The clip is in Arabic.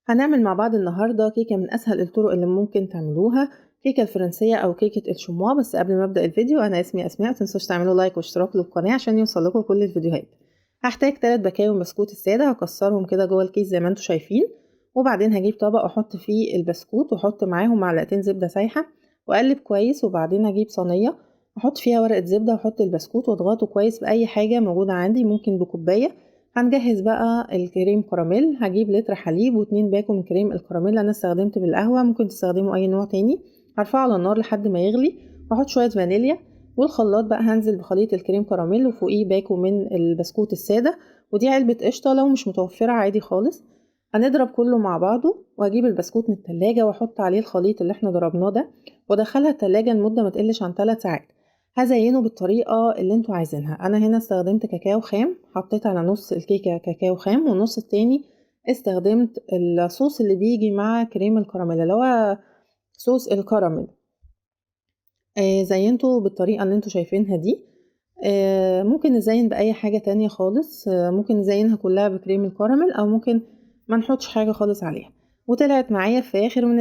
هنعمل مع بعض النهاردة كيكة من أسهل الطرق اللي ممكن تعملوها، كيكة الفرنسية أو كيكة الشموا. بس قبل ما أبدأ الفيديو أنا اسمي أسماء، متنسوش تعملوا لايك واشتراك للقناة عشان يوصلكوا كل الفيديوهات. هحتاج 3 بكاوي بسكوت السادة، هكسرهم كده جوه الكيس زي ما انتوا شايفين، وبعدين هجيب طبق أحط فيه البسكوت وأحط معاهم معلقتين زبدة سايحة وأقلب كويس، وبعدين أجيب صينية أحط فيها ورقة زبدة وأحط البسكوت وأضغطه كويس بأي حاجة موجودة عندي، ممكن بكوباية. هنجهز بقى الكريم كراميل، هجيب لتر حليب و2 باكو من كريم الكراميل، انا استخدمت بالقهوه، ممكن تستخدموا اي نوع تاني. هرفعه على النار لحد ما يغلي واحط شويه فانيليا، والخلاط بقى هنزل بخليط الكريم كراميل وفوقيه باكو من البسكوت الساده، ودي علبه قشطه لو مش متوفره عادي خالص. هنضرب كله مع بعضه، واجيب البسكوت من التلاجة واحط عليه الخليط اللي احنا ضربناه ده وادخلها التلاجة لمده ما تقلش عن 3 ساعات. هزينه بالطريقة اللي انتوا عايزينها. انا هنا استخدمت كاكاو خام، حطيت على نص الكيكة كاكاو خام، والنص التاني استخدمت الصوص اللي بيجي مع كريم الكراميل اللي هو صوص الكراميل. زينته بالطريقة اللي انتوا شايفينها دي. ممكن نزين بأي حاجة تانية خالص، ممكن نزينها كلها بكريم الكراميل او ممكن ما نحطش حاجة خالص عليها. وطلعت معايا في اخر من